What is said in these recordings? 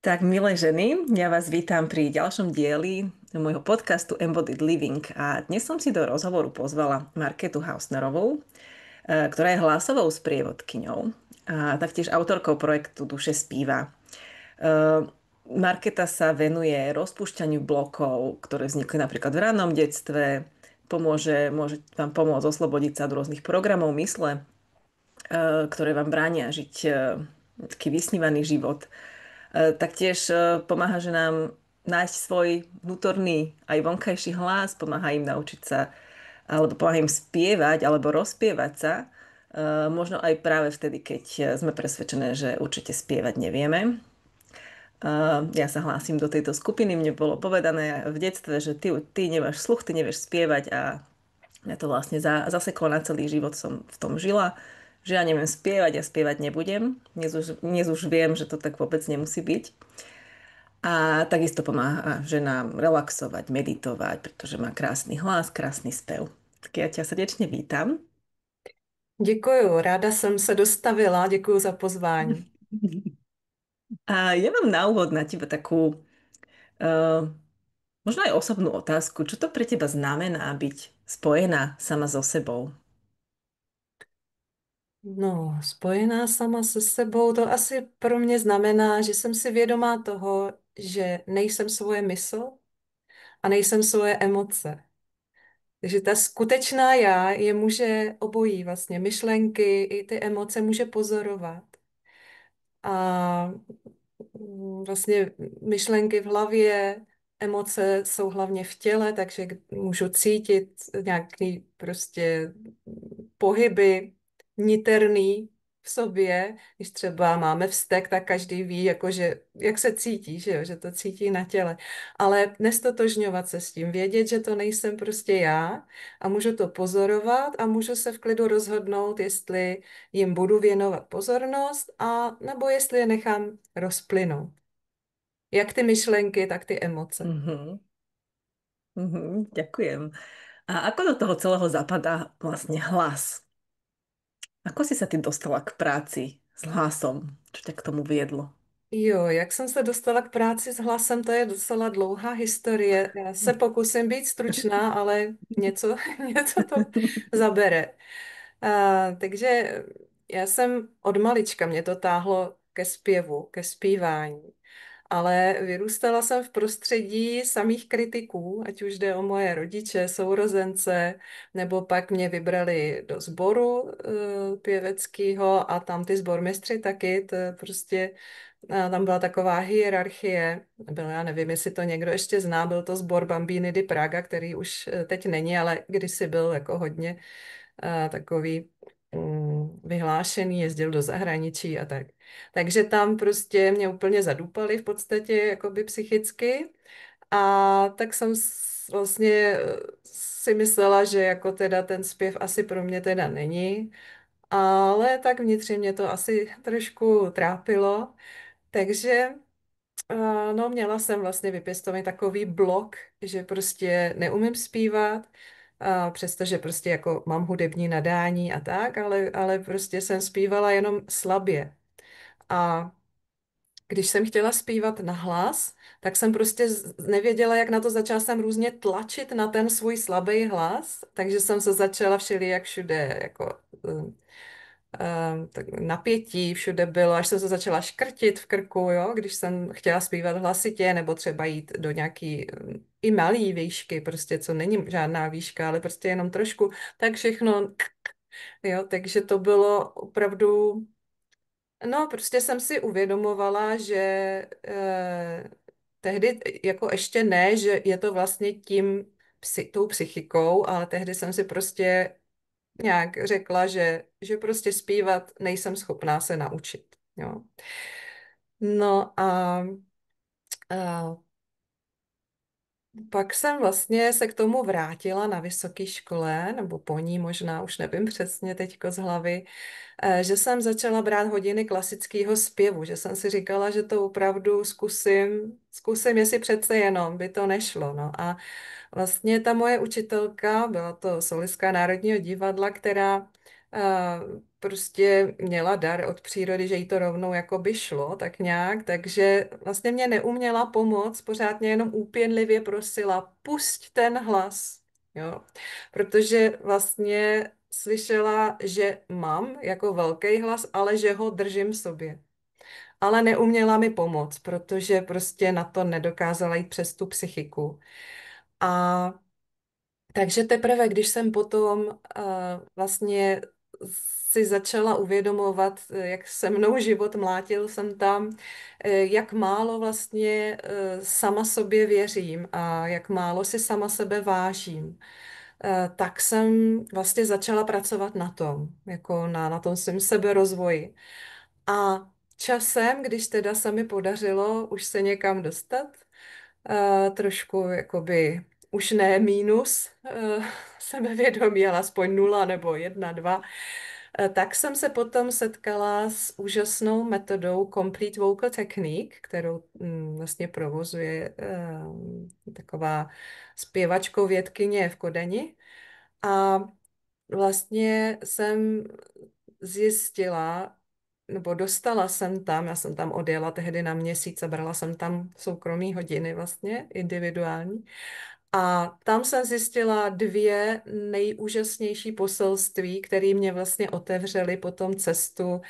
Tak, milé ženy, ja vás vítam pri ďalšom dieli môjho podcastu Embodied Living a dnes som si do rozhovoru pozvala Marketu Hausnerovou, ktorá je hlasovou sprievodkyňou a taktiež autorkou projektu Duše zpíva. Marketa sa venuje rozpúšťaniu blokov, ktoré vznikli napríklad v rannom detstve, môže vám pomôcť oslobodiť sa od rôznych programov mysle, ktoré vám bránia žiť taký vysnívaný život. Taktiež pomáha ženám nájsť svoj vnútorný aj vonkajší hlas, pomáha im naučiť sa, alebo pomáha im spievať, alebo rozpievať sa. Možno aj práve vtedy, keď sme presvedčené, že určite spievať nevieme. Ja sa hlásim do tejto skupiny, mne bolo povedané v detstve, že ty nemáš sluch, ty nevieš spievať a mňa to vlastne zaseklo na celý život, som v tom žila, že ja neviem spievať a spievať nebudem. Dnes už viem, že to tak vôbec nemusí byť. A takisto pomáha ženám relaxovať, meditovať, pretože má krásny hlas, krásny spev. Tak ja ťa srdečne vítam. Děkuju, ráda jsem se dostavila, děkuju za pozvání. A ja mám na úvod na teba takú uh, možno aj osobnú otázku. Čo to pre teba znamená byť spojená sama so sebou? No, spojená sama se sebou, to asi pro mě znamená, že jsem si vědomá toho, že nejsem svoje mysl a nejsem svoje emoce. Takže ta skutečná já je může obojí vlastně, myšlenky i ty emoce může pozorovat. A vlastně myšlenky v hlavě, emoce jsou hlavně v těle, takže můžu cítit nějaký prostě pohyby niterný v sobě. Když třeba máme vztek, tak každý ví, jakože, jak se cítí, že jo? Že to cítí na těle. Ale nestotožňovat se s tím, vědět, že to nejsem prostě já a můžu to pozorovat a můžu se v klidu rozhodnout, jestli jim budu věnovat pozornost a nebo jestli je nechám rozplynout. Jak ty myšlenky, tak ty emoce. Mhm, ďakujem. A ako do toho celého zapadá vlastne hlas? Ako si sa ty dostala k práci s hlasom? Čo ťa k tomu viedlo? Jo, jak jsem se dostala k práci s hlasem, to je docela dlouhá historie. Já se pokusím být stručná, ale něco, něco to zabere. Takže já jsem od malička, mě to táhlo ke zpěvu, ke zpívání. Ale vyrůstala jsem v prostředí samých kritiků, ať už jde o moje rodiče, sourozence, nebo pak mě vybrali do sboru pěveckého a tam ty sbormistři taky, to je prostě tam byla taková hierarchie, já nevím, jestli to někdo ještě zná, byl to sbor Bambíny di Praga, který už teď není, ale kdysi byl jako hodně takový vyhlášený, jezdil do zahraničí a tak. Takže tam prostě mě úplně zadupali v podstatě jakoby psychicky a tak jsem vlastně si myslela, že jako teda ten zpěv asi pro mě teda není, ale tak vnitřně mě to asi trošku trápilo, takže no, měla jsem vlastně vypěstovaný takový blok, že prostě neumím zpívat, přestože prostě jako mám hudební nadání a tak, ale prostě jsem zpívala jenom slabě. A když jsem chtěla zpívat na hlas, tak jsem prostě nevěděla, jak na to. Začala jsem různě tlačit na ten svůj slabý hlas, takže jsem se začala všelijak všude jako tak napětí všude bylo, až jsem se začala škrtit v krku, jo, když jsem chtěla zpívat hlasitě, nebo třeba jít do nějaký i malý výšky, prostě co není žádná výška, ale prostě jenom trošku, tak všechno, jo, takže to bylo opravdu, no, prostě jsem si uvědomovala, že tehdy jako ještě ne, že je to vlastně tím, tou psychikou, ale tehdy jsem si prostě nějak řekla, že prostě zpívat nejsem schopná se naučit. Jo. No a pak jsem vlastně se k tomu vrátila na vysoké škole, nebo po ní možná, už nevím přesně teďko z hlavy, že jsem začala brát hodiny klasického zpěvu, že jsem si říkala, že to opravdu zkusím, jestli přece jenom by to nešlo. No a vlastně ta moje učitelka, byla to solistka Národního divadla, která prostě měla dar od přírody, že jí to rovnou jako by šlo, tak nějak, takže vlastně mě neuměla pomoct, pořád mě jenom úpěnlivě prosila, pusť ten hlas, jo, protože vlastně slyšela, že mám jako velký hlas, ale že ho držím v sobě. Ale neuměla mi pomoct, protože prostě na to nedokázala jít přes tu psychiku. A takže teprve, když jsem potom vlastně si začala uvědomovat, jak se mnou život mlátil jsem tam, jak málo vlastně sama sobě věřím a jak málo si sama sebe vážím, tak jsem vlastně začala pracovat na tom, jako na tom svém seberozvoji. A časem, když teda se mi podařilo už se někam dostat, trošku jakoby už ne mínus sebevědomí, ale aspoň 0 nebo 1, 2, tak jsem se potom setkala s úžasnou metodou Complete Vocal Technique, kterou vlastně provozuje taková zpěvačko vědkyně v Kodani. A vlastně jsem zjistila, nebo dostala jsem tam, já jsem tam odjela tehdy na měsíc a brala jsem tam soukromý hodiny vlastně, individuální. A tam jsem zjistila 2 nejúžasnější poselství, které mě vlastně otevřely potom cestu,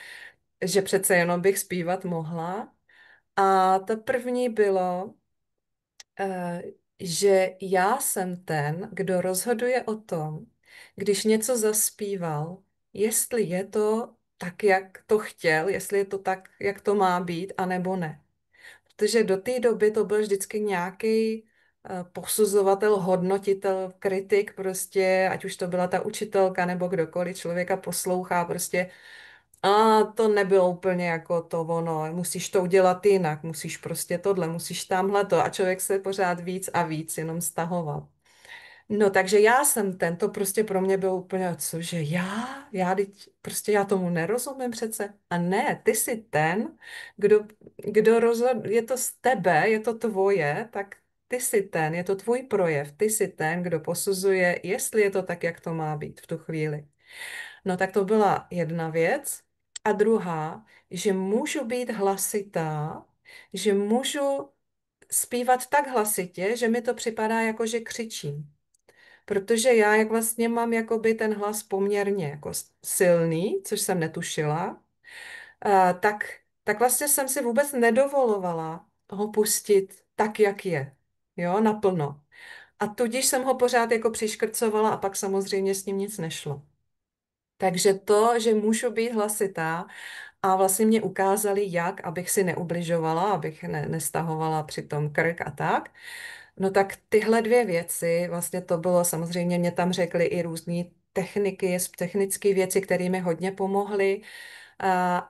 že přece jenom bych zpívat mohla. A to první bylo, eh, že já jsem ten, kdo rozhoduje o tom, když něco zaspíval, jestli je to tak, jak to chtěl, jestli je to tak, jak to má být, anebo ne. Protože do té doby to byl vždycky nějaký posuzovatel, hodnotitel, kritik prostě, ať už to byla ta učitelka nebo kdokoliv, člověka poslouchá prostě a to nebylo úplně jako to ono, musíš to udělat jinak, musíš prostě tohle, musíš tamhle to a člověk se pořád víc a víc jenom stahoval. No, takže já jsem ten, to prostě pro mě bylo úplně, cože prostě já tomu nerozumím přece. A ne, ty jsi ten, kdo rozhod, je to z tebe, je to tvoje, tak ty jsi ten, je to tvůj projev, ty jsi ten, kdo posuzuje, jestli je to tak, jak to má být v tu chvíli. No, tak to byla jedna věc. A druhá, že můžu být hlasitá, že můžu zpívat tak hlasitě, že mi to připadá jako, že křičím. Protože já, jak vlastně mám jakoby ten hlas poměrně jako silný, což jsem netušila, tak vlastně jsem si vůbec nedovolovala ho pustit tak, jak je, jo, naplno. A tudíž jsem ho pořád jako přiškrcovala a pak samozřejmě s ním nic nešlo. Takže to, že můžu být hlasitá a vlastně mě ukázali, jak, abych si neubližovala, abych nestahovala přitom krk a tak, no tak tyhle 2 věci, vlastně to bylo, samozřejmě mě tam řekli i různé techniky, technické věci, které mi hodně pomohly,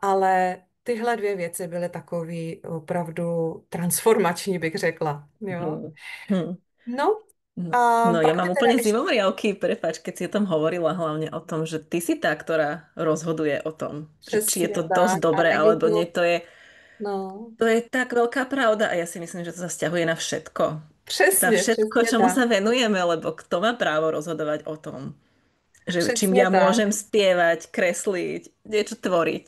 ale tyhle 2 věci byly takový opravdu transformační, bych řekla. Jo? Hmm. Hmm. No No, a no ja pak mi mám teda úplne ještě zimomriavky, prepáč, keď si o tom hovorila, hlavne o tom, že ty si tá, ktorá rozhoduje o tom, že či je přesně to dosť tak a dobre není alebo nie, to, no, to je tak veľká pravda a ja si myslím, že to sa vzťahuje na všetko. Na přesně, všetko, přesně čomu tak, sa venujeme, lebo kto má právo rozhodovať o tom, že čím přesně ja tak. môžem spievať, kresliť, niečo tvoriť.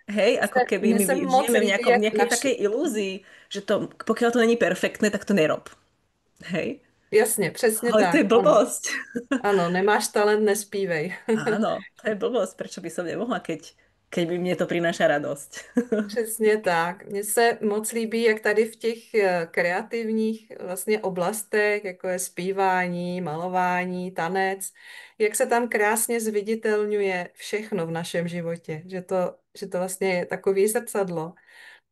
Hej, ako keby Mně my se moc žijeme líbí, v jak nejakej takej ilúzii, že to, pokiaľ to není perfektné, tak to nerob. Hej? jasně, přesně Ale to tak, je ano. blbosť. Ano, nemáš talent, nespívej. Áno, to je blbosť. Prečo by som nemohla, keď by mne to prináša radosť? Přesně tak. Mně se moc líbí, jak tady v těch kreativních vlastně oblastech, jako je zpívání, malování, tanec, jak se tam krásně zviditelňuje všechno v našem životě, že to vlastně je takový zrcadlo.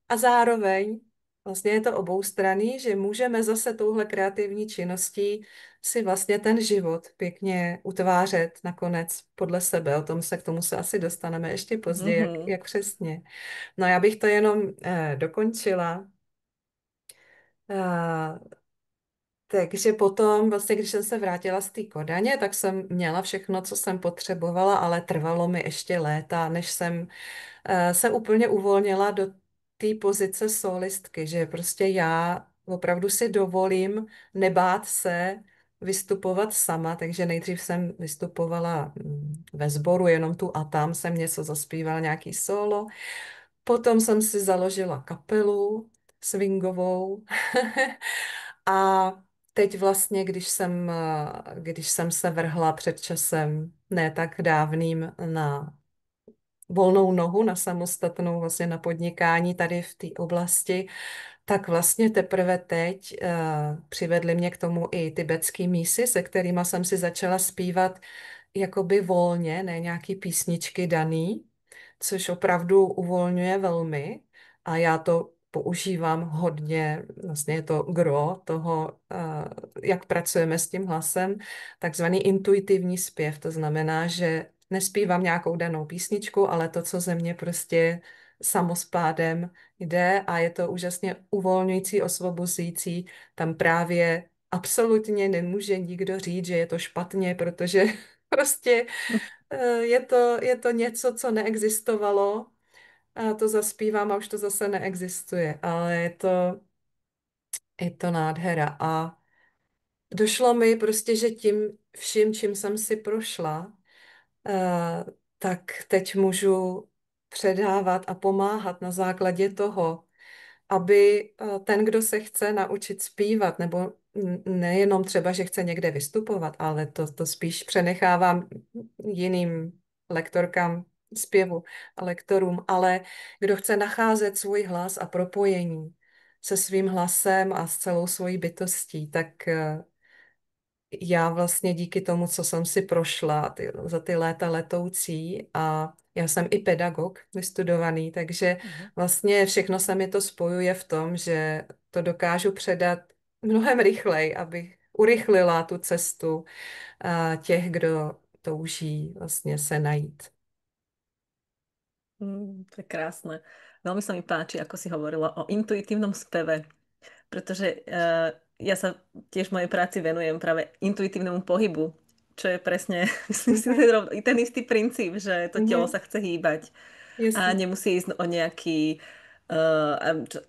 A zároveň vlastně je to oboustranný, že můžeme zase touhle kreativní činností si vlastně ten život pěkně utvářet nakonec podle sebe. K tomu se asi dostaneme ještě později, jak, Mhm, jak přesně. No já bych to jenom dokončila. Eh, takže potom, vlastně, když jsem se vrátila z té Kodaně, tak jsem měla všechno, co jsem potřebovala, ale trvalo mi ještě léta, než jsem se úplně uvolnila do té pozice solistky, že prostě já opravdu si dovolím nebát se vystupovat sama, takže nejdřív jsem vystupovala ve sboru, jenom tu a tam jsem něco zaspívala, nějaký solo. Potom jsem si založila kapelu swingovou a teď vlastně, když jsem se vrhla před časem, ne tak dávným, na volnou nohu, na samostatnou vlastně na podnikání tady v té oblasti, tak vlastně teprve teď přivedly mě k tomu i tibetský mísy, se kterými jsem si začala zpívat jakoby volně, ne nějaký písničky daný, což opravdu uvolňuje velmi a já to používám hodně, vlastně je to gro toho, jak pracujeme s tím hlasem, takzvaný intuitivní zpěv, to znamená, že nespívám nějakou danou písničku, ale to, co ze mě prostě samospádem jde a je to úžasně uvolňující, osvobozující. Tam právě absolutně nemůže nikdo říct, že je to špatně, protože prostě je to něco, co neexistovalo a to zaspívám a už to zase neexistuje, ale je to nádhera a došlo mi prostě, že tím vším, čím jsem si prošla, tak teď můžu předávat a pomáhat na základě toho, aby ten, kdo se chce naučit zpívat, nebo nejenom třeba, že chce někde vystupovat, ale to spíš přenechávám jiným lektorkám zpěvu a lektorům, ale kdo chce nacházet svůj hlas a propojení se svým hlasem a s celou svojí bytostí, tak já vlastně díky tomu, co jsem si prošla za ty léta letoucí a já jsem i pedagog vystudovaný, takže Mhm. vlastně všechno se mi to spojuje v tom, že to dokážu předat mnohem rychleji, abych urychlila tu cestu těch, kdo touží vlastně se najít. To je krásne. Veľmi sa mi páči, ako si hovorila o intuitívnom speve, pretože ja sa tiež v mojej práci venujem práve intuitívnemu pohybu, čo je presne, myslím si, Mhm, ten istý princíp, že to telo mhm, sa chce hýbať a jasně. nemusí ísť o nejaký,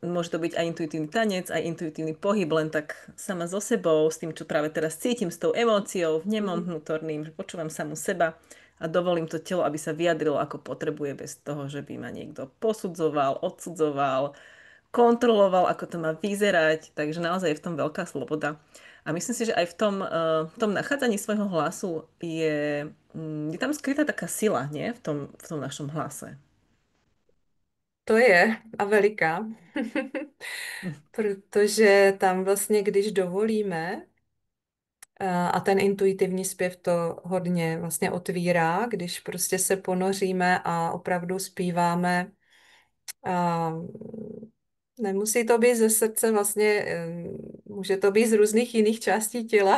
môže to byť aj intuitívny tanec, aj intuitívny pohyb, len tak sama so sebou, s tým, čo práve teraz cítim, s tou emóciou, vnemom Mhm, vnútorným, že počúvam samu seba a dovolím to telo, aby sa vyjadrilo, ako potrebuje, bez toho, že by ma niekto posudzoval, odsudzoval, kontroloval, ako to má vyzerať, takže naozaj je v tom veľká sloboda. A myslím si, že aj v tom nachádzaní svojho hlasu je tam skrytá taká sila, nie? V tom našom hlase. to je a veliká, protože tam vlastně, když dovolíme, a ten intuitivní zpěv to hodně vlastně otvírá, když prostě se ponoříme a opravdu zpíváme. A nemusí to být ze srdce, vlastně může to být z různých jiných částí těla.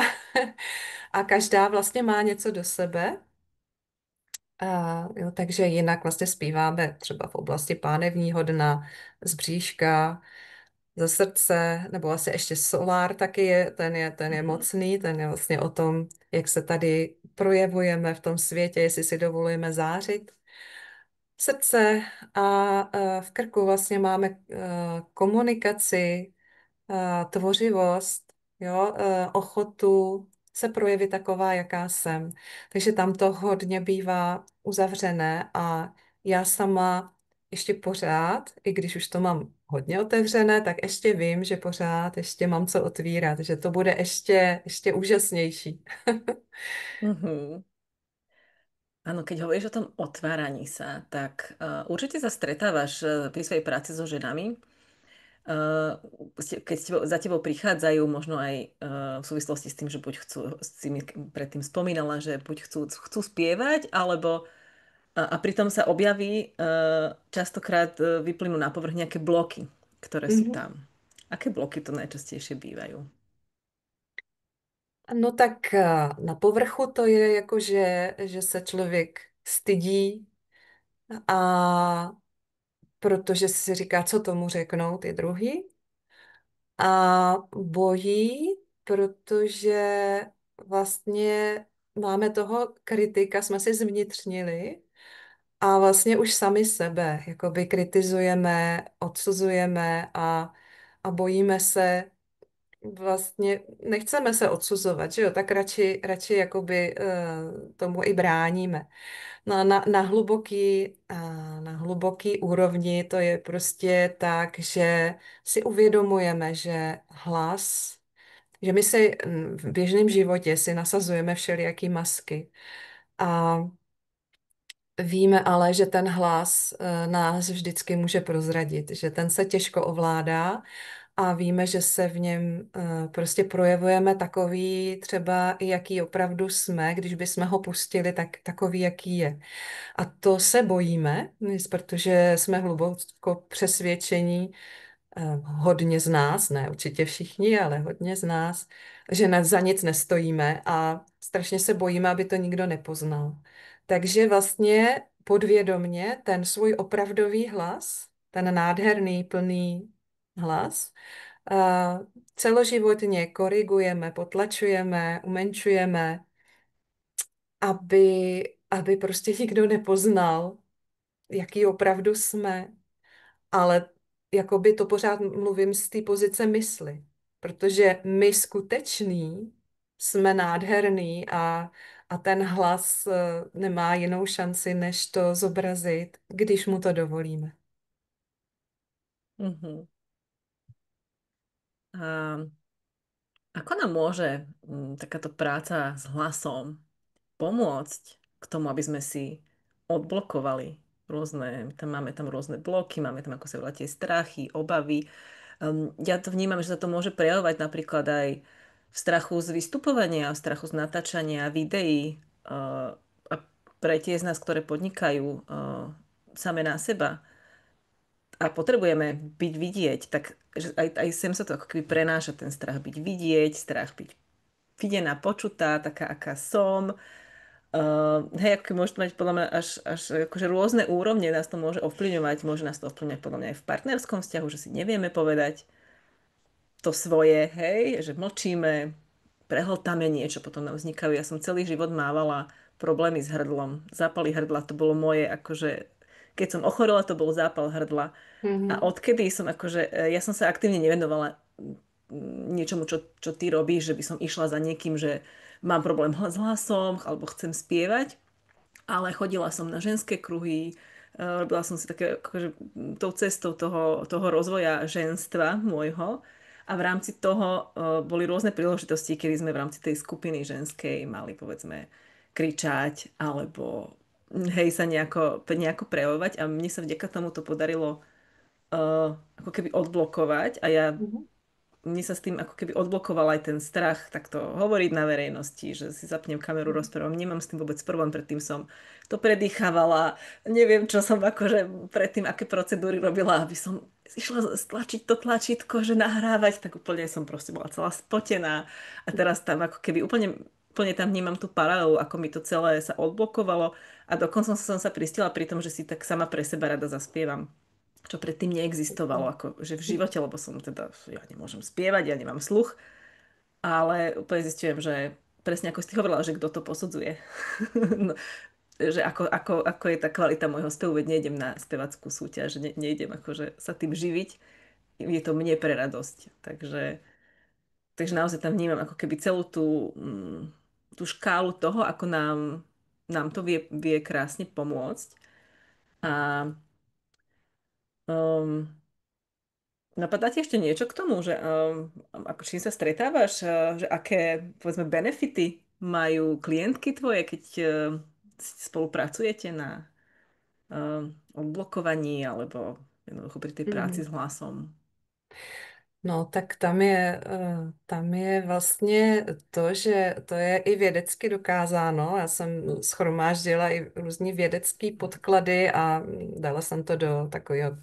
A každá vlastně má něco do sebe. Jo, takže jinak vlastně zpíváme třeba v oblasti pánevního dna, z bříška, ze srdce, nebo asi ještě solár taky je, ten je Mhm. mocný, ten je vlastně o tom, jak se tady projevujeme v tom světě, jestli si dovolujeme zářit. Srdce a v krku vlastně máme komunikaci, tvořivost, jo, ochotu se projevit taková, jaká jsem. Takže tam to hodně bývá uzavřené a já sama ještě pořád, i když už to mám hodně otevřené, tak ještě vím, že pořád ještě mám co otvírat, že to bude ještě úžasnější. Mhm. Áno, keď hovoríš o tom otváraní sa, tak určite sa stretávaš pri svojej práci so ženami, keď za tebou prichádzajú možno aj v súvislosti s tým, že buď chcú, si mi predtým spomínala, že buď chcú spievať, alebo a pritom sa objaví, častokrát vyplynú na povrch nejaké bloky, ktoré sú Mhm. tam. Aké bloky to najčastejšie bývajú? No tak na povrchu to je jako, že se člověk stydí a protože si říká, co tomu řeknou ty druhý. A bojí, protože vlastně máme toho kritika, jsme si zvnitřnili a vlastně už sami sebe jakoby kritizujeme, odsuzujeme a bojíme se vlastně nechceme se odsuzovat, že jo, tak radši jakoby tomu i bráníme. No a na hluboký úrovni to je prostě tak, že si uvědomujeme, že hlas, že my si v běžném životě si nasazujeme všelijaký masky a víme ale, že ten hlas nás vždycky může prozradit, že ten se těžko ovládá a víme, že se v něm prostě projevujeme takový třeba i jaký opravdu jsme, když bychom ho pustili, tak takový, jaký je. A to se bojíme, protože jsme hluboko přesvědčení, hodně z nás, ne určitě všichni, ale hodně z nás, že za nic nestojíme a strašně se bojíme, aby to nikdo nepoznal. Takže vlastně podvědomně ten svůj opravdový hlas, ten nádherný, plný hlas, a celoživotně korigujeme, potlačujeme, umenšujeme, aby prostě nikdo nepoznal, jaký opravdu jsme, ale jakoby to pořád mluvím z té pozice mysli, protože my skuteční jsme nádherný a ten hlas nemá jinou šanci, než to zobrazit, když mu to dovolíme. Mhm. A ako nám môže takáto práca s hlasom pomôcť k tomu, aby sme si odblokovali rôzne, máme tam rôzne bloky, máme tam, ako sa volá, tie strachy, obavy. Ja to vnímam, že sa to môže prejavovať napríklad aj v strachu z vystupovania, v strachu z natáčania videí a pre tie z nás, ktoré podnikajú same na seba a potrebujeme byť vidieť, tak že aj sem sa to ako keby prenáša ten strach byť vidieť, strach byť videná, počutá, taká, aká som. Hej, ako môže to mať podľa mňa až akože rôzne úrovne, nás to môže ovplyvňovať, môže nás to ovplyvňovať podľa mňa aj v partnerskom vzťahu, že si nevieme povedať to svoje, hej, že mlčíme, prehltáme niečo, potom nám vznikajú. Ja som celý život mávala problémy s hrdlom. Zápaly hrdla, to bolo moje, akože, keď som ochorela, to bol zápal hrdla. A Mhm. odkedy som akože, ja som sa aktívne nevenovala niečomu, čo ty robíš, že by som išla za niekým, že mám problém s hlasom alebo chcem spievať, ale chodila som na ženské kruhy, robila som si také akože, tou cestou toho rozvoja ženstva môjho a v rámci toho boli rôzne príležitosti, kedy sme v rámci tej skupiny ženskej mali povedzme kričať alebo hej sa nejako prejavovať a mne sa vďaka tomu to podarilo ako keby odblokovať a Mhm. mne sa s tým ako keby odblokoval aj ten strach takto hovoriť na verejnosti, že si zapnem kameru, rozprávam. Nemám s tým vôbec problém, predtým som to predýchávala, neviem, čo som akože predtým, aké procedúry robila, aby som išla stlačiť to tlačítko, že nahrávať, tak úplne som proste bola celá spotená a teraz tam ako keby úplne tam vnímam tú paralelu, ako mi to celé sa odblokovalo a dokonca som sa pristila pri tom, že si tak sama pre seba rada zaspievam čo predtým neexistovalo, ako, že v živote, lebo som teda, ja nemôžem spievať, ja nemám sluch, ale úplne zistujem, že presne ako si hovorila, že kto to posudzuje. No, že ako je tá kvalita môjho spevu, veď nejdem na spevackú súťaž, nejdem akože sa tým živiť, je to mne pre radosť. Takže naozaj tam vnímam ako keby celú tú škálu toho, ako nám to vie krásne pomôcť. A um, napadá ti ešte niečo k tomu, že ako čím sa stretávaš, že aké, povedzme, benefity majú klientky tvoje, keď spolupracujete na odblokovaní alebo jednoducho pri tej práci Mhm. s hlasom? No, tak tam je vlastně to, že to je i vědecky dokázáno. Já jsem shromáždila i různý vědecký podklady a dala jsem to do takového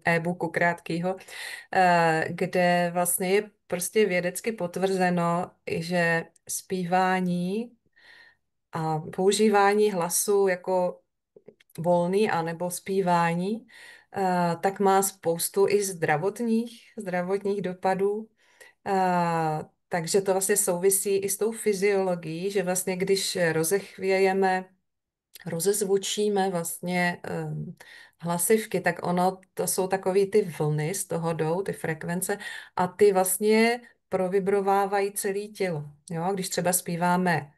e-booku krátkého, kde vlastně je prostě vědecky potvrzeno, že zpívání a používání hlasu jako volný anebo zpívání, tak má spoustu i zdravotních dopadů. Takže to vlastně souvisí i s tou fyziologií, že vlastně když rozezvučíme vlastně hlasivky, tak ono, to jsou takový ty vlny, z toho jdou, ty frekvence a ty vlastně provibrovávají celé tělo. Jo? Když třeba zpíváme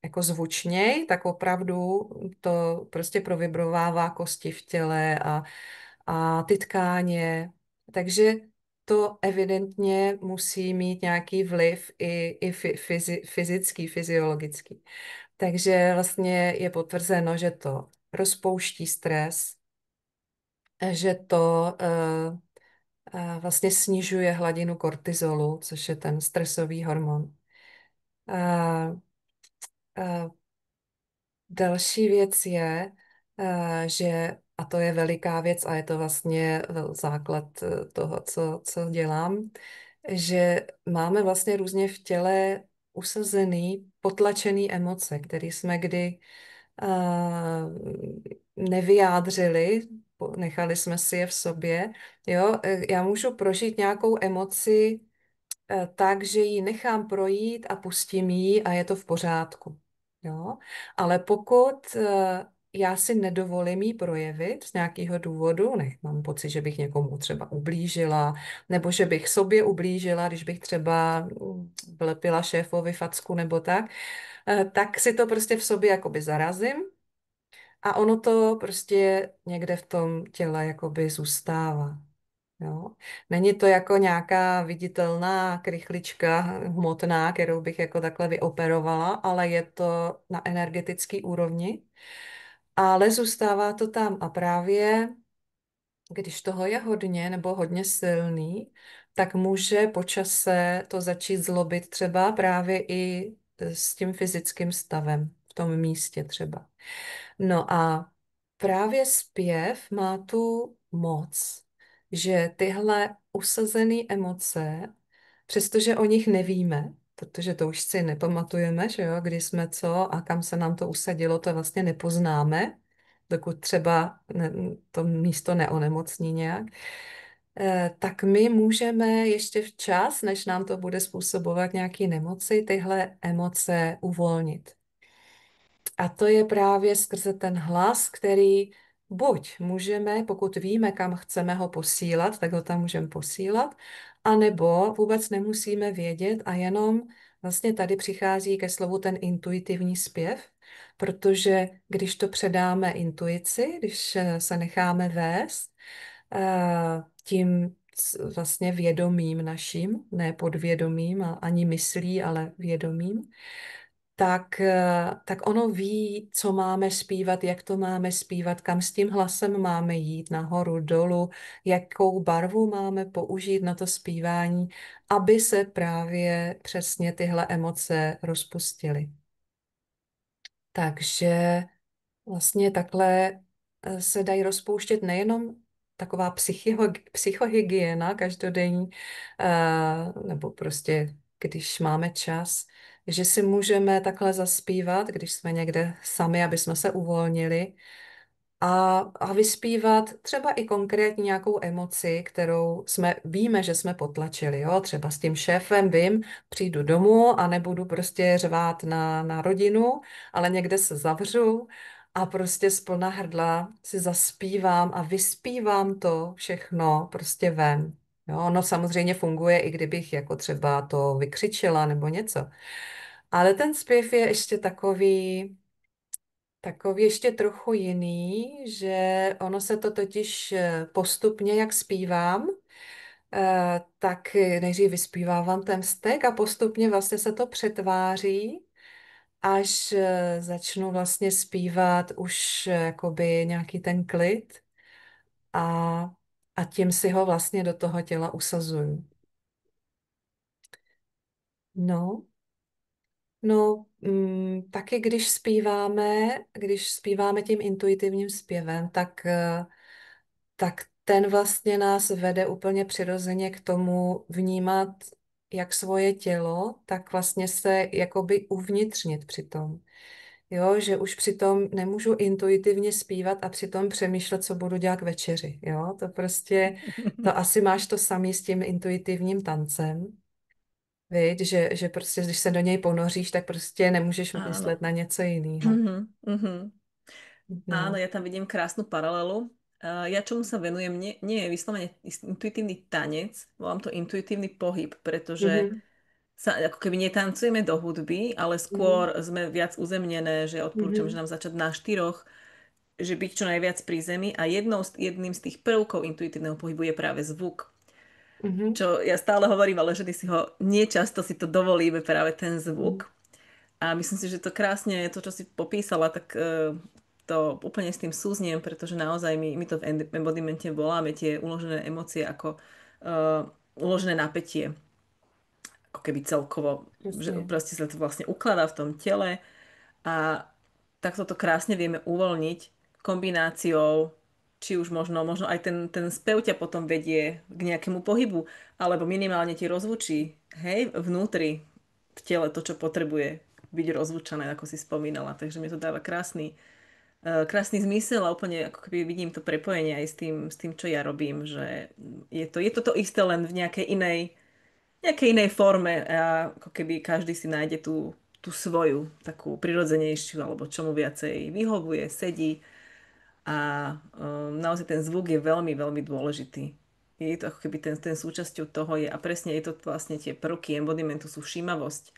jako zvučněji, tak opravdu to prostě provibrovává kosti v těle a ty tkáně. Takže to evidentně musí mít nějaký vliv i fyzický, fyziologický. Takže vlastně je potvrzeno, že to rozpouští stres, že to vlastně snižuje hladinu kortizolu, což je ten stresový hormon. Uh, uh, Další věc je, a to je veliká věc a je to vlastně základ toho, co dělám, že máme vlastně různě v těle usazený, potlačený emoce, které jsme kdy nevyjádřili, nechali jsme si je v sobě. Jo? Já můžu prožít nějakou emoci tak, že ji nechám projít a pustím ji a je to v pořádku. Jo? Ale pokud já si nedovolím ji projevit z nějakého důvodu, ne, mám pocit, že bych někomu třeba ublížila, nebo že bych sobě ublížila, když bych třeba vlepila šéfovi facku nebo tak, tak si to prostě v sobě jakoby zarazím a ono to prostě někde v tom těle jakoby zůstává. Jo. Není to jako nějaká viditelná krychlička hmotná, kterou bych jako takhle vyoperovala, ale je to na energetický úrovni. Ale zůstává to tam a právě když toho je hodně nebo hodně silný, tak může po čase to začít zlobit třeba právě i s tím fyzickým stavem v tom místě třeba. No a právě zpěv má tu moc, že tyhle usazené emoce, přestože o nich nevíme, protože to už si nepamatujeme, že jo, kdy jsme co a kam se nám to usadilo, to vlastně nepoznáme, dokud třeba to místo neonemocní nějak, tak my můžeme ještě včas, než nám to bude způsobovat nějaké nemoci, tyhle emoce uvolnit. A to je právě skrze ten hlas, který buď můžeme, pokud víme, kam chceme ho posílat, tak ho tam můžeme posílat, anebo vůbec nemusíme vědět a jenom vlastně tady přichází ke slovu ten intuitivní zpěv, protože když to předáme intuici, když se necháme vést tím vlastně vědomím naším, ne podvědomím a ani myslí, ale vědomím, tak ono ví, co máme zpívat, jak to máme zpívat, kam s tím hlasem máme jít, nahoru, dolů, jakou barvu máme použít na to zpívání, aby se právě přesně tyhle emoce rozpustily. Takže vlastně takhle se dají rozpouštět nejenom taková psychohygiena každodenní, nebo prostě když máme čas, že si můžeme takhle zaspívat, když jsme někde sami, aby jsme se uvolnili a vyspívat třeba i konkrétně nějakou emoci, kterou víme, že jsme potlačili. Jo? Třeba s tím šéfem vím, přijdu domů a nebudu prostě řvát na rodinu, ale někde se zavřu a prostě z plna hrdla si zaspívám a vyspívám to všechno prostě ven. Jo? Ono samozřejmě funguje, i kdybych jako třeba to vykřičela nebo něco. Ale ten zpěv je ještě takový ještě trochu jiný, že ono se to totiž postupně, jak zpívám, tak nejdřív vyspívávám ten vztek a postupně vlastně se to přetváří, až začnu vlastně zpívat už jakoby nějaký ten klid a, a tím si ho vlastně do toho těla usazuju. No. No, taky když zpíváme tím intuitivním zpěvem, tak ten vlastně nás vede úplně přirozeně k tomu vnímat jak svoje tělo, tak vlastně se jakoby uvnitřnit přitom. Jo, že už přitom nemůžu intuitivně zpívat a přitom přemýšlet, co budu dělat k večeři. Jo, to prostě, to asi máš to samý s tím intuitivním tancem. Víš, že prostě, když se do něj ponoříš, tak prostě nemůžeš myslet Áno. na něco jiného. Mhm, mhm. Áno, No. ja tam vidím krásnu paralelu. Ja čomu sa venujem, nie je vyslovene intuitívny tanec, volám to intuitívny pohyb, pretože Mhm, sa ako keby netancujeme do hudby, ale mhm, skôr sme viac uzemnené, že odporúčam, že mhm, nám začať na štyroch, že byť čo najviac pri zemi a jedným z tých prvkov intuitívneho pohybu je práve zvuk. mhm, Čo ja stále hovorím, ale ženy si ho nie často si to dovolíme práve ten mhm, zvuk. A myslím si, že to krásne, to, čo si popísala, tak to úplne s tým súzniem, pretože naozaj my to v embodimente voláme tie uložené emócie ako uložené napätie, ako keby celkovo, že přesně. proste sa to vlastne ukladá v tom tele a takto to krásne vieme uvoľniť kombináciou, či už možno aj ten spev ťa potom vedie k nejakému pohybu, alebo minimálne ti rozvučí, hej, vnútri, v tele to, čo potrebuje byť rozvučané, ako si spomínala. Takže mi to dáva krásny zmysel a úplne ako keby vidím to prepojenie aj s tým, čo ja robím, že je to to isté len v nejakej inej forme a ako keby každý si nájde tú svoju, takú prirodzenejšiu, alebo čo mu viacej vyhovuje, sedí a naozaj ten zvuk je veľmi, veľmi dôležitý. Je to ako keby ten súčasťou toho je a presne je to vlastne tie prvky embodimentu sú všímavosť,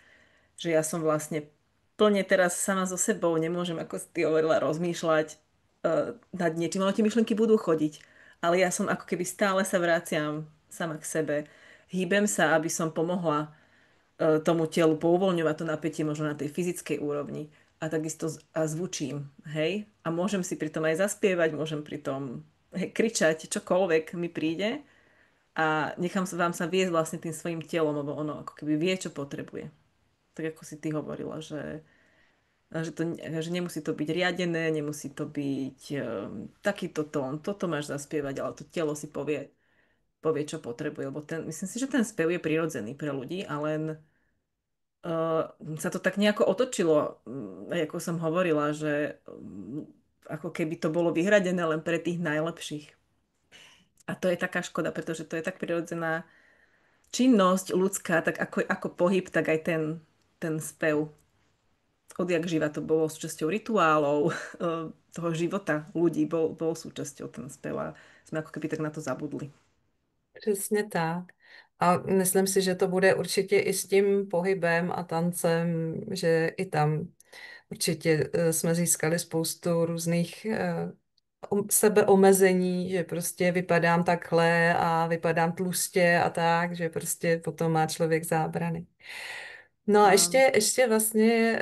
že ja som vlastne plne teraz sama so sebou, nemôžem, ako si ty hovorila, rozmýšľať nad niečím, ale tie myšlienky budú chodiť. Ale ja som ako keby stále sa vraciam sama k sebe. Hýbem sa, aby som pomohla tomu telu pouvoľňovať to napätie možno na tej fyzickej úrovni. A takisto a zvučím, hej? A môžem si pritom aj zaspievať, môžem pritom kričať, čokoľvek mi príde a nechám sa vám sa viesť vlastne tým svojim telom, lebo ono ako keby vie, čo potrebuje. Tak ako si ty hovorila, že nemusí to byť riadené, nemusí to byť takýto tón, toto máš zaspievať, ale to telo si povie, čo potrebuje. Lebo myslím si, že ten spev je prirodzený pre ľudí a len sa to tak nejako otočilo, ako som hovorila, že ako keby to bolo vyhradené len pre tých najlepších. A to je taká škoda, pretože to je tak prirodzená činnosť ľudská, tak ako pohyb, tak aj ten spev. Odjak živa to bolo súčasťou rituálov, toho života ľudí bol súčasťou ten spev a sme ako keby tak na to zabudli. Přesně tak. A myslím si, že to bude určitě i s tím pohybem a tancem, že i tam určitě jsme získali spoustu různých sebeomezení, že prostě vypadám takhle a vypadám tlustě a tak, že prostě potom má člověk zábrany. No a Áno. ještě vlastně,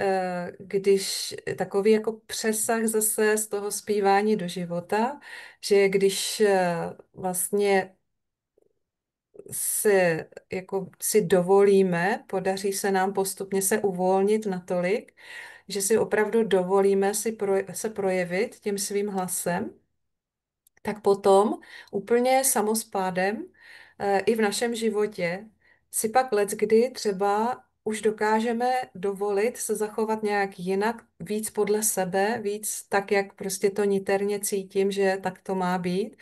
když takový jako přesah zase z toho zpívání do života, že když vlastně si dovolíme, podaří se nám postupně se uvolnit natolik, že si opravdu dovolíme se projevit tím svým hlasem, tak potom úplně samospádem i v našem životě si pak leckdy třeba už dokážeme dovolit se zachovat nějak jinak, víc podle sebe, víc tak, jak prostě to niterně cítím, že tak to má být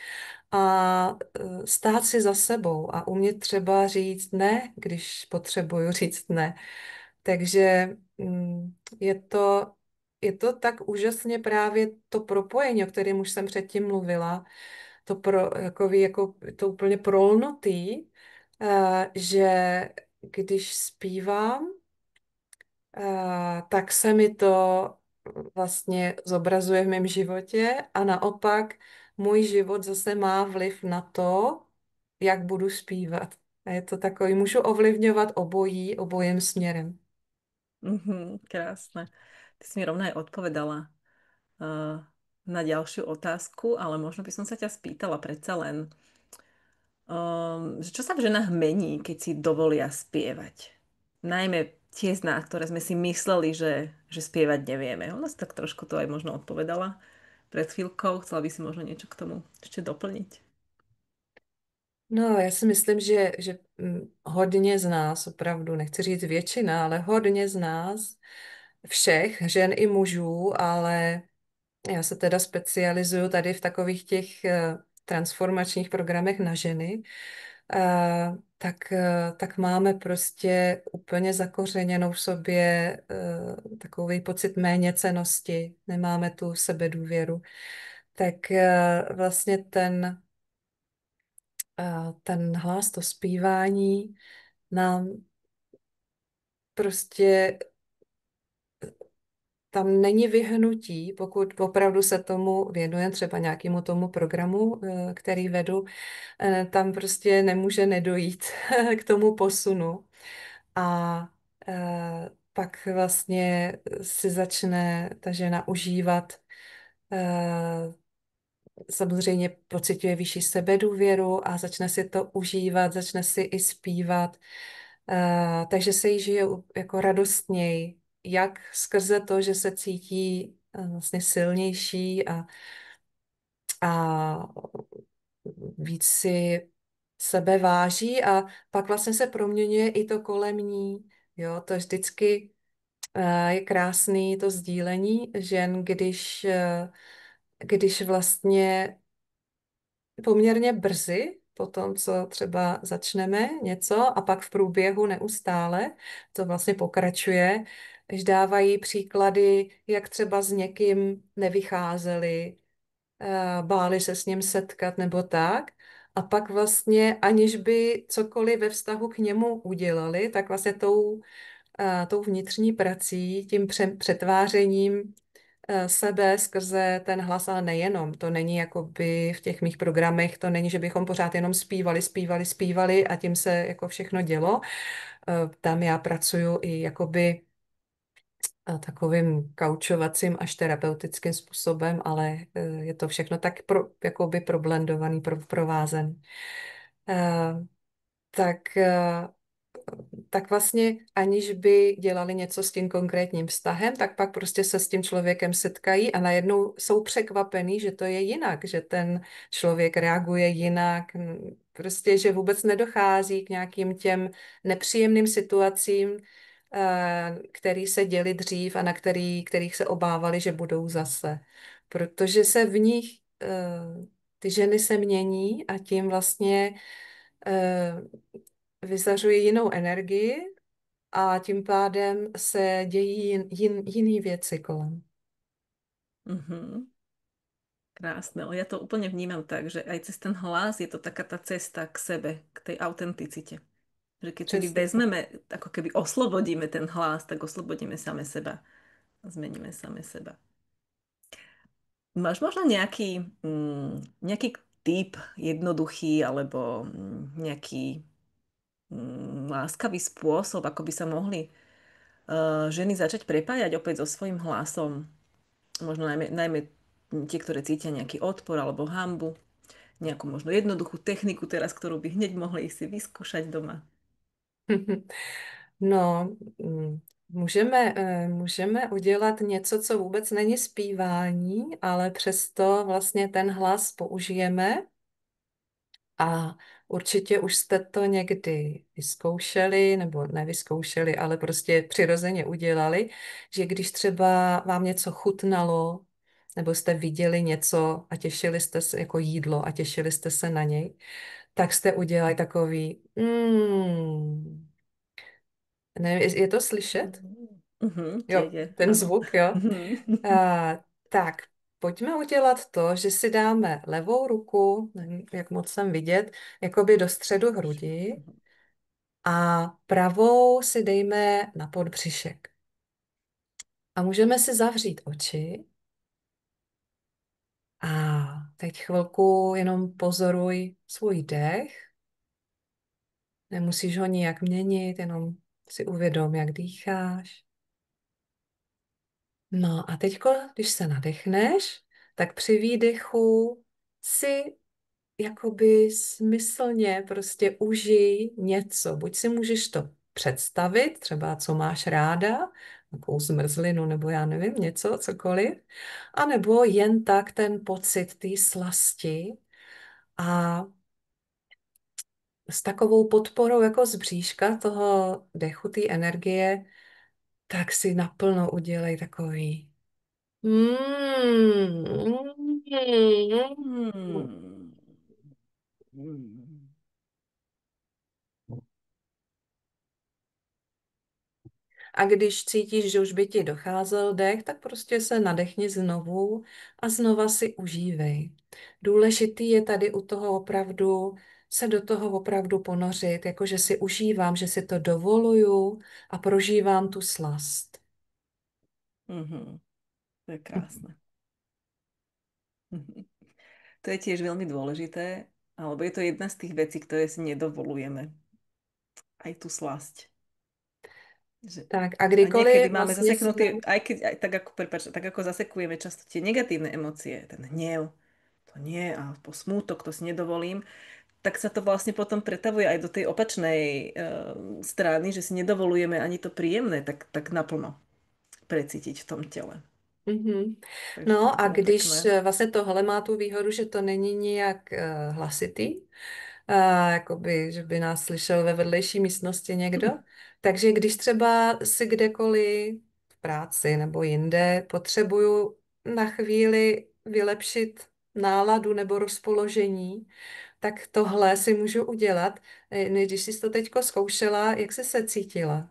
a stát si za sebou a umět třeba říct ne, když potřebuju říct ne. Takže je to tak úžasně právě to propojení, o kterém už jsem předtím mluvila, jako to úplně prolnutý, že když zpívám, tak se mi to vlastně zobrazuje v mém životě a naopak můj život zase má vliv na to, jak budu zpívat. A je to takový, můžu ovlivňovat obojím směrem. Krásne. Ty si mi rovno aj odpovedala na ďalšiu otázku, ale možno by som sa ťa spýtala predsa len, že čo sa v ženách mení, keď si dovolia spievať? Najmä tie z nás, ktoré sme si mysleli, že spievať nevieme. Ona si tak trošku to aj možno odpovedala pred chvíľkou. Chcela by si možno niečo k tomu ešte doplniť? No, já si myslím, že hodně z nás, opravdu, nechci říct většina, ale hodně z nás, všech, žen i mužů, ale já se teda specializuju tady v takových těch transformačních programech na ženy, tak máme prostě úplně zakořeněnou v sobě takový pocit méněcennosti, nemáme tu sebedůvěru. tak vlastně ten hlas, to zpívání nám prostě tam není vyhnutí, pokud opravdu se tomu věnuje třeba nějakému tomu programu, který vedu, tam prostě nemůže nedojít k tomu posunu. A pak vlastně si začne ta žena užívat, samozřejmě pociťuje vyšší sebedůvěru a začne si to užívat, začne si i zpívat. Takže se jí žije jako radostněji, jak skrze to, že se cítí vlastně silnější a víc si sebe váží a pak vlastně se proměňuje i to kolem ní. Jo, to vždycky je krásný to sdílení žen, když vlastně poměrně brzy po tom, co třeba začneme něco a pak v průběhu neustále to vlastně pokračuje, když dávají příklady, jak třeba s někým nevycházeli, báli se s ním setkat nebo tak. A pak vlastně, aniž by cokoliv ve vztahu k němu udělali, tak vlastně tou vnitřní prací, tím přetvářením sebe skrze ten hlas, ale nejenom. To není jakoby v těch mých programech, to není, že bychom pořád jenom zpívali, zpívali, zpívali a tím se jako všechno dělo. Tam já pracuju i jakoby takovým kaučovacím až terapeutickým způsobem, ale je to všechno tak jakoby problendovaný, provázen. Eh, tak tak vlastně aniž by dělali něco s tím konkrétním vztahem, tak pak prostě se s tím člověkem setkají a najednou jsou překvapený, že to je jinak, že ten člověk reaguje jinak, prostě, že vůbec nedochází k nějakým těm nepříjemným situacím, který se děli dřív a kterých se obávali, že budou zase. Protože se v nich ty ženy se mění a tím vlastně eh, vyzařují jinou energii a tím pádem se dějí jiný věci kolem. Mhm. Krásne, ale ja to úplne vnímam tak, že aj cez ten hlas je to taká tá cesta k sebe, k tej autenticite. Že keď si Přesně tak. vezmeme, ako keby oslobodíme ten hlas, tak oslobodíme same seba. A zmeníme same seba. Máš možno nejaký tip jednoduchý alebo nejaký láskavý spôsob, ako by sa mohli ženy začať prepájať opäť so svojím hlasom? Možno najmä tie, ktoré cítia nejaký odpor alebo hanbu. Nejakú možno jednoduchú techniku teraz, ktorú by hneď mohli si vyskúšať doma. No, můžeme udělat něco, co vůbec není zpívání, ale přesto vlastně ten hlas použijeme a určitě už jste to někdy vyzkoušeli, nebo nevyzkoušeli, ale prostě přirozeně udělali, že když třeba vám něco chutnalo, nebo jste viděli něco a těšili jste se jako jídlo a těšili jste se na něj, tak jste udělali takový nevím, je to slyšet? Mhm, Jo, je, ten áno. zvuk, jo. Mhm. Tak, pojďme udělat to, že si dáme levou ruku, nevím, jak moc jsem vidět, jakoby do středu hrudi a pravou si dejme na podbřišek. A můžeme si zavřít oči a teď chvilku jenom pozoruj svůj dech. Nemusíš ho nijak měnit, jenom si uvědom, jak dýcháš. No a teďko, když se nadechneš, tak při výdechu si jakoby smyslně prostě užij něco. Buď si můžeš to představit, třeba co máš ráda, takovou zmrzlinu nebo já nevím, něco, cokoliv, anebo jen tak ten pocit té slasti a s takovou podporou jako z bříška toho dechu, té energie, tak si naplno udělej takový Hmm. A když cítíš, že už by ti docházel dech, tak prostě se nadechni znovu a znova si užívej. Důležitý je tady u toho opravdu se do toho opravdu ponořit, jakože si užívám, že si to dovoluju a prožívám tu slast. Mhm. To je krásne. Mhm. To je tiež veľmi dôležité, alebo je to jedna z tých vecí, ktoré si nedovolujeme. Aj tú slasť. Že Tak a a niekedy kdykoliv máme vlastně jsme... zaseknuté, aj keď, aj tak ako, prepáč, tak ako zasekujeme často tie negatívne emócie, ten hnev, to nie, a po smútok, to si nedovolím, tak sa to vlastne potom pretavuje aj do tej opačnej strany, že si nedovolujeme ani to príjemné tak naplno precítiť v tom tele. Mhm. Takže to by No a bolo když pekné. vlastně tohle má tu výhodu, že to není nijak hlasitý, jakoby, že by nás slyšel ve vedlejší místnosti někdo, takže když třeba si kdekoliv v práci nebo jinde potřebuju na chvíli vylepšit náladu nebo rozpoložení, tak tohle si můžu udělat. Když jsi to teďko zkoušela, jak jsi se cítila?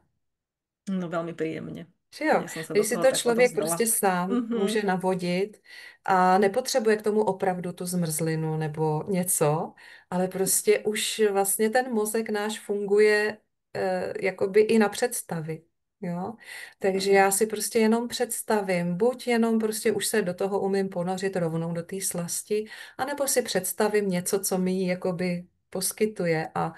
No veľmi príjemne. Že jo, Ja som sa do když si toho to tak člověk prostě odovzdala. sám může Mhm. navodit a nepotřebuje k tomu opravdu tu zmrzlinu nebo něco, ale prostě už vlastně ten mozek náš funguje jakoby i na představy. Jo? Takže Áno, já si prostě jenom představím, buď jenom prostě už se do toho umím ponořit rovnou do té slasti, anebo si představím něco, co mi ji jakoby poskytuje a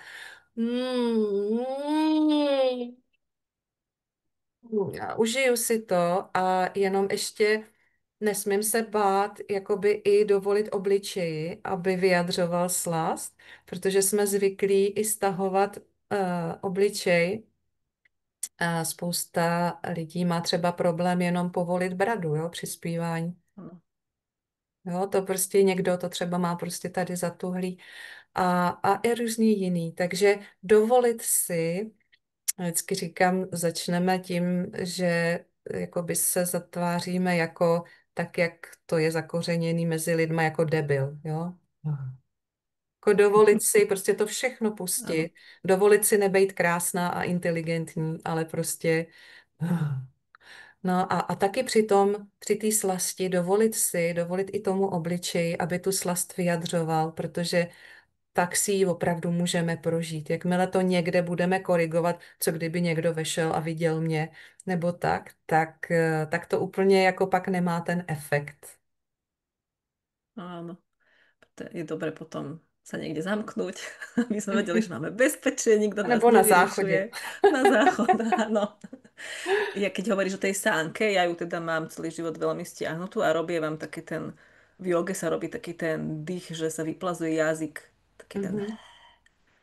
a užiju si to a jenom ještě nesmím se bát, jakoby i dovolit obličeji, aby vyjadřoval slast, protože jsme zvyklí i stahovat obličej. A spousta lidí má třeba problém jenom povolit bradu, jo, při zpívání. áno. Jo, to prostě někdo to třeba má prostě tady zatuhlý a i různý jiný. Takže dovolit si. Vždycky říkám, začneme tím, že jakoby se zatváříme jako tak, jak to je zakořeněný mezi lidma jako debil, jo? Jako dovolit si prostě to všechno Áno. pustit, dovolit si nebejt krásná a inteligentní, ale prostě no a taky přitom, při té slasti dovolit i tomu obličeji, aby tu slast vyjadřoval, protože tak si ji opravdu můžeme prožít. Jakmile to někde budeme korigovat, co kdyby někdo vešel a viděl mě, nebo tak to úplně jako pak nemá ten efekt. Áno. Preto je dobre potom sa niekde zamknúť, aby sme vedeli, že máme bezpečie, nikto A nás nebo na záchodě. nevyrušuje. Na záchod, áno. Ja keď hovoríš o tej sánke, ja ju teda mám celý život veľmi stiahnutú a robievam taký ten, v joge sa robí taký ten dých, že sa vyplazuje jazyk, taký ten. Mhm,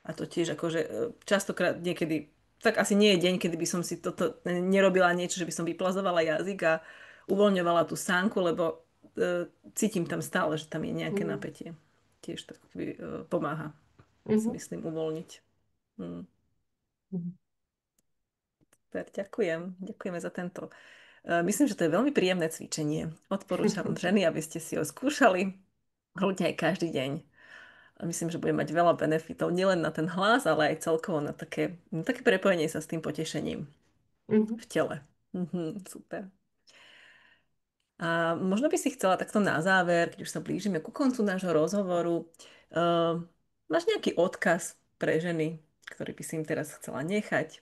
A to tiež akože častokrát niekedy, tak asi nie je deň, kedy by som si toto nerobila niečo, že by som vyplazovala jazyk a uvoľňovala tú sánku, lebo cítim tam stále, že tam je nejaké mhm, napätie. Tiež tak pomáha, si mhm, myslím, uvoľniť. Mm, mhm, super, ďakujem. Ďakujeme za tento. Myslím, že to je veľmi príjemné cvičenie. Odporúčam ženy, aby ste si ho skúšali. Kľudne aj každý deň. A myslím, že bude mať veľa benefitov, nielen na ten hlas, ale aj celkovo na také prepojenie sa s tým potešením mhm. v tele. Mhm, super. A možno by si chcela takto na záver, keď už sa blížime ku koncu nášho rozhovoru, uh, máš nejaký odkaz pre ženy, ktorý by si im teraz chcela nechať?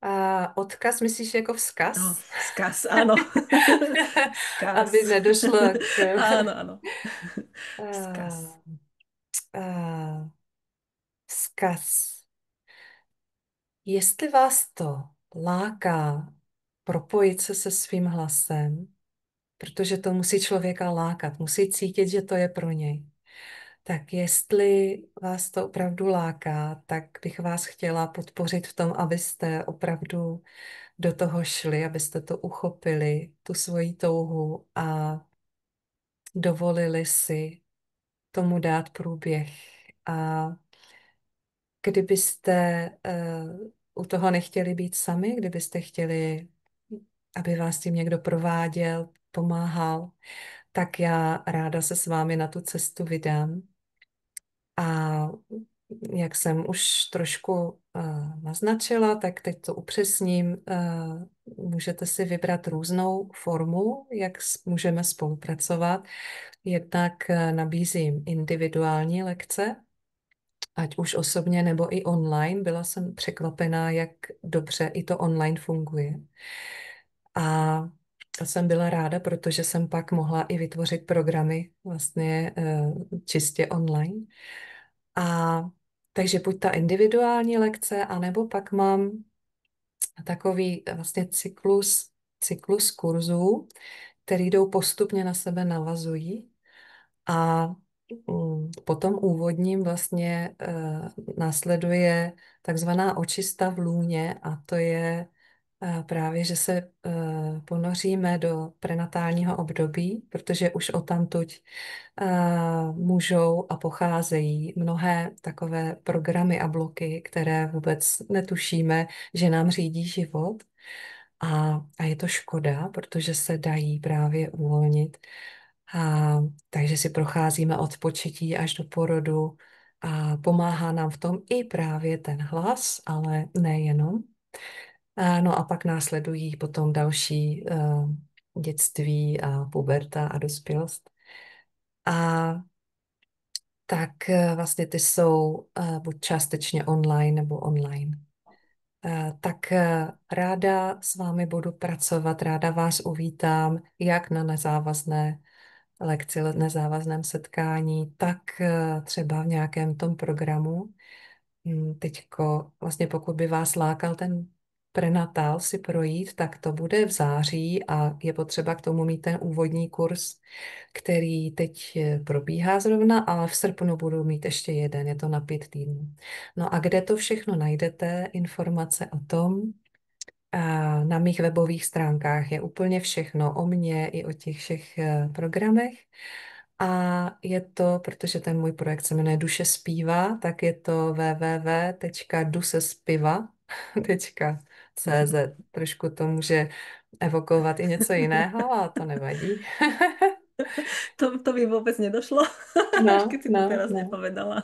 A odkaz myslíš jako No, vzkaz? vzkaz, áno. Aby Vzkaz. nedošlo k... Áno, áno. Vzkaz. A, a, vzkaz. Jestli vás to láká propojit se se svým hlasem, protože to musí člověka lákat, musí cítit, že to je pro něj. Tak jestli vás to opravdu láká, tak bych vás chtěla podpořit v tom, abyste opravdu do toho šli, abyste to uchopili, tu svoji touhu a dovolili si tomu dát průběh. A kdybyste u toho nechtěli být sami, kdybyste chtěli, aby vás tím někdo prováděl, pomáhal, tak já ráda se s vámi na tu cestu vydám. A jak jsem už trošku naznačila, tak teď to upřesním. Můžete si vybrat různou formu, jak můžeme spolupracovat. Jednak nabízím individuální lekce, ať už osobně nebo i online. Byla jsem překvapená, jak dobře i to online funguje. A jsem byla ráda, protože jsem pak mohla i vytvořit programy vlastně čistě online. A takže buď ta individuální lekce, anebo pak mám takový vlastně cyklus kurzů, který jdou postupně na sebe navazují. A po tom úvodním vlastně následuje takzvaná očista v lůně a to je právě, že se ponoříme do prenatálního období, protože už odtamtud můžou a pocházejí mnohé takové programy a bloky, které vůbec netušíme, že nám řídí život. A je to škoda, protože se dají právě uvolnit. A, takže si procházíme od početí až do porodu a pomáhá nám v tom i právě ten hlas, ale nejenom. No a pak následují potom další dětství a puberta a dospělost. A tak vlastně ty jsou buď částečně online nebo online. Tak ráda s vámi budu pracovat, ráda vás uvítám, jak na nezávazné lekci, nezávazném setkání, tak třeba v nějakém tom programu. Teďko, vlastně pokud by vás lákal ten prenatál si projít, tak to bude v září a je potřeba k tomu mít ten úvodní kurz, který teď probíhá zrovna, ale v srpnu budu mít ještě jeden, je to na 5 týdnů. No a kde to všechno najdete, informace o tom, na mých webových stránkách je úplně všechno o mně i o těch všech programech. A je to, protože ten můj projekt se jmenuje Duše zpívá, tak je to www.dusespiva.cz. Trošku to může evokovat i něco jiného, ale to nevadí. To by vôbec nedošlo, až No, keď si to no, teraz no. nepovedala.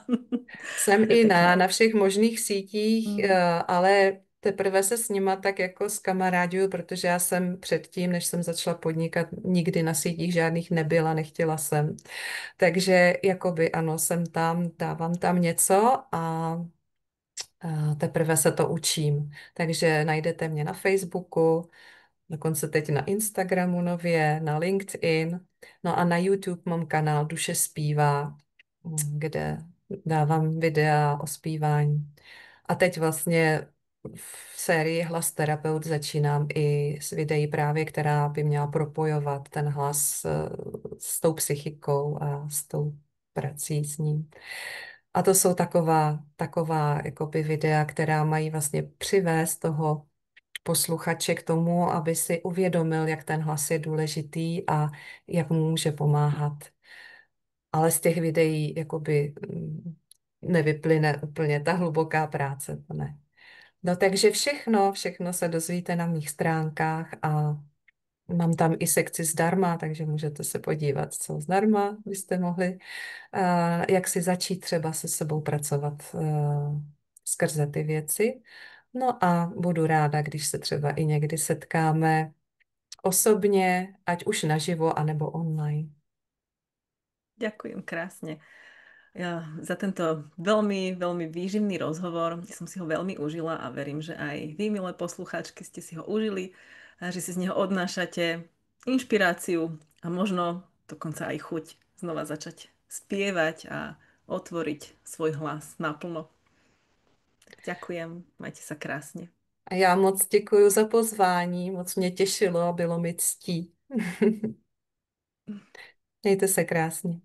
Jsem To je i pekné. na všech možných sítích, Mm. ale teprve se s nima tak jako skamaráďuju, protože já jsem předtím, než jsem začala podnikat, nikdy na sítích žádných nebyla, nechtěla jsem. Takže jakoby ano, jsem tam, dávám tam něco a teprve se to učím. Takže najdete mě na Facebooku, dokonce teď na Instagramu nově, na LinkedIn, no a na YouTube mám kanál Duše zpívá, kde dávám videa o zpívání. A teď vlastně v sérii Hlas terapeut začínám i s videí právě, která by měla propojovat ten hlas s tou psychikou a s tou prací s ním. A to jsou taková jakoby videa, která mají vlastně přivést toho posluchače k tomu, aby si uvědomil, jak ten hlas je důležitý a jak mu může pomáhat. Ale z těch videí jakoby nevyplyne úplně ta hluboká práce, to ne. No takže všechno se dozvíte na mých stránkách a mám tam i sekci zdarma, takže můžete se podívat, co zdarma byste mohli, jak si začít třeba se sebou pracovat skrze ty věci. No a budu ráda, když se třeba i někdy setkáme osobně, ať už naživo, anebo online. Ďakujem krásne. Ja, za tento veľmi, veľmi výživný rozhovor. Som si ho veľmi užila a verím, že aj vy, milé poslucháčky, ste si ho užili a že si z neho odnášate inšpiráciu a možno dokonca aj chuť znova začať spievať a otvoriť svoj hlas naplno. Tak ďakujem, majte sa krásne. A já moc děkuji za pozvání, moc mě těšilo a bylo mi ctí. Mějte se krásně.